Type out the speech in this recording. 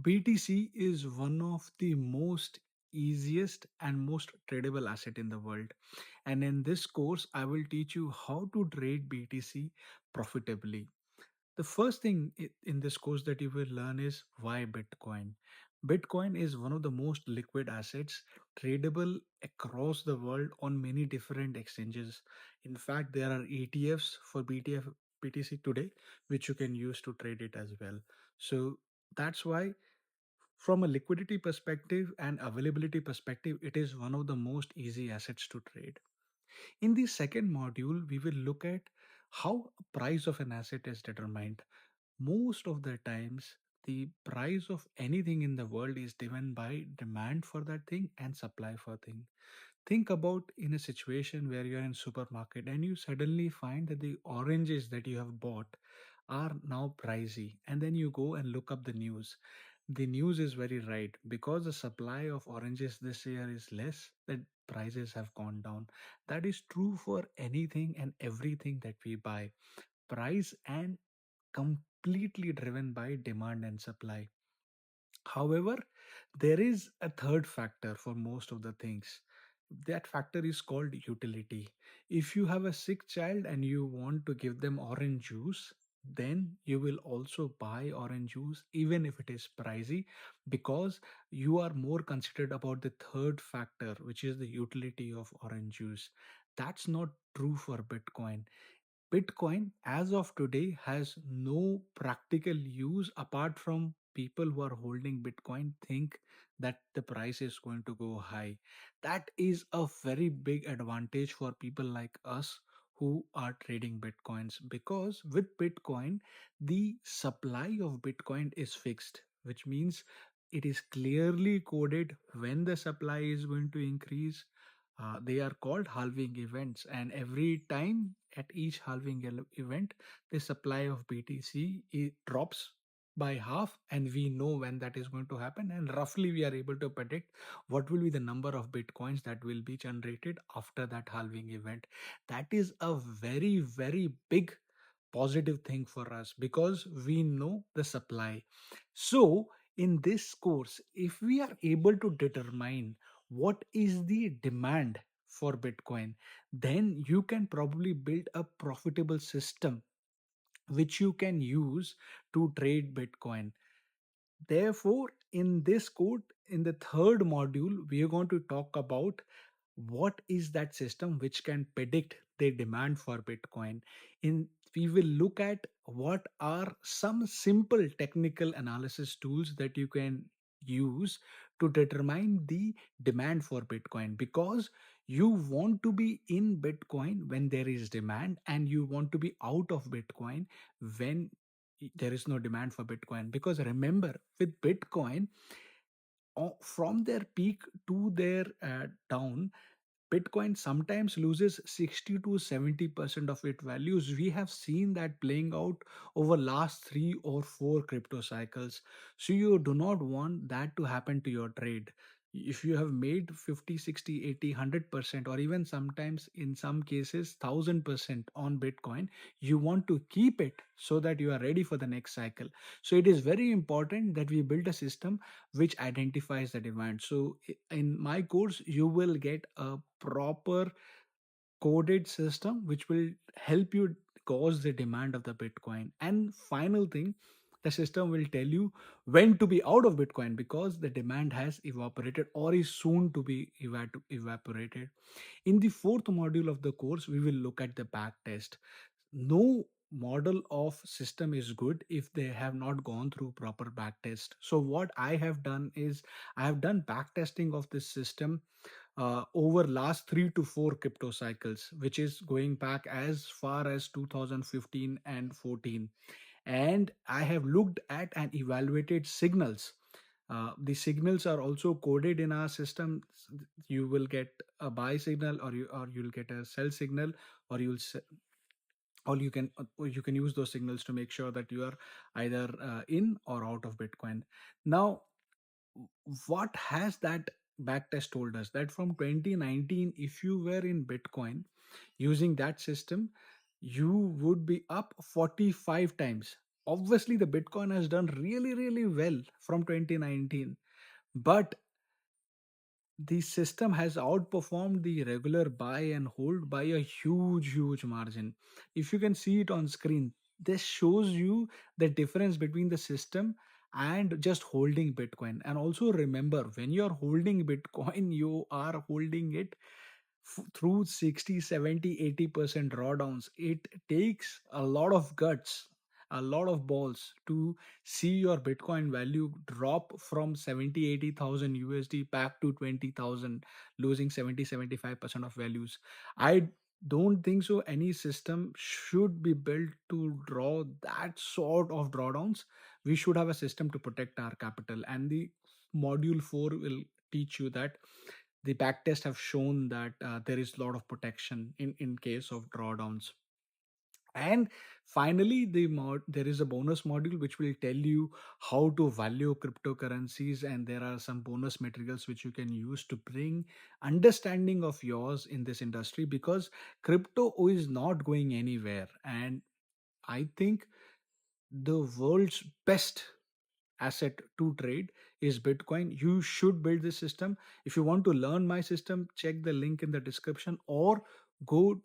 BTC is one of the most easiest and most tradable asset in the world. And in this course, I will teach you how to trade BTC profitably. The first thing in this course that you will learn is why Bitcoin. Bitcoin is one of the most liquid assets tradable across the world on many different exchanges. In fact, there are ETFs for BTC today, which you can use to trade it as well. So that's why from a liquidity perspective and availability perspective, it is one of the most easy assets to trade. In the second module, we will look at how price of an asset is determined. Most of the times, the price of anything in the world is driven by demand for that thing and supply for thing. Think about in a situation where you're in supermarket and you suddenly find that the oranges that you have bought are now pricey, and then you go and look up the news. The news is very right because the supply of oranges this year is less, that prices have gone down. That is true for anything and everything that we buy. Price and completely driven by demand and supply. However, there is a third factor for most of the things. That factor is called utility. If you have a sick child and you want to give them orange juice, then you will also buy orange juice even if it is pricey, because you are more considered about the third factor, which is the utility of orange juice. That's not true for Bitcoin. Bitcoin, as of today, has no practical use apart from people who are holding Bitcoin think that the price is going to go high. That is a very big advantage for people like us who are trading Bitcoins, because with Bitcoin, the supply of Bitcoin is fixed, which means it is clearly coded when the supply is going to increase. They are called halving events, and every time at each halving event, the supply of BTC drops by half, and we know when that is going to happen. And roughly, we are able to predict what will be the number of bitcoins that will be generated after that halving event. That is a very, very big positive thing for us because we know the supply. So, in this course, if we are able to determine what is the demand for Bitcoin, then you can probably build a profitable system which you can use to trade Bitcoin. Therefore, in this code, in the third module, we are going to talk about what is that system which can predict the demand for Bitcoin. In We will look at what are some simple technical analysis tools that you can use to determine the demand for Bitcoin, because you want to be in Bitcoin when there is demand and you want to be out of Bitcoin when there is no demand for Bitcoin. Because remember, with Bitcoin, from their peak to their down, Bitcoin sometimes loses 60 to 70% of its values. We have seen that playing out over last 3 or 4 crypto cycles. So you do not want that to happen to your trade. If you have made 50, 60, 80, 100%, or even sometimes in some cases 1000% on Bitcoin, you want to keep it so that you are ready for the next cycle. So it is very important that we build a system which identifies the demand. So in my course, you will get a proper coded system which will help you cause the demand of the Bitcoin. And final thing, the system will tell you when to be out of Bitcoin because the demand has evaporated or is soon to be evaporated. In the fourth module of the course, we will look at the back test. No model of system is good if they have not gone through proper back test. So what I have done is I have done back testing of this system over last 3 to 4 crypto cycles, which is going back as far as 2015 and 14. And I have looked at and evaluated signals. The signals are also coded in our system. You will get a buy signal, or you'll get a sell signal, or you can use those signals to make sure that you are either in or out of Bitcoin. Now, what has that backtest told us? That from 2019, if you were in Bitcoin using that system, you would be up 45 times Obviously, the Bitcoin has done really, really well from 2019, but the system has outperformed the regular buy and hold by a huge, huge margin. If you can see it on screen, this shows you the difference between the system and just holding Bitcoin. And also remember, when you're holding Bitcoin, you are holding it through 60, 70, 80% drawdowns. It takes a lot of guts, a lot of balls to see your Bitcoin value drop from 70, 80,000 USD back to 20,000, losing 70, 75% of values. I don't think so any system should be built to draw that sort of drawdowns. We should have a system to protect our capital, and the module 4 will teach you that. The backtest have shown that there is a lot of protection in case of drawdowns. And finally, there is a bonus module which will tell you how to value cryptocurrencies, and there are some bonus materials which you can use to bring understanding of yours in this industry, because crypto is not going anywhere. And I think the world's best asset to trade is Bitcoin. You should build this system. If you want to learn my system, check the link in the description, or go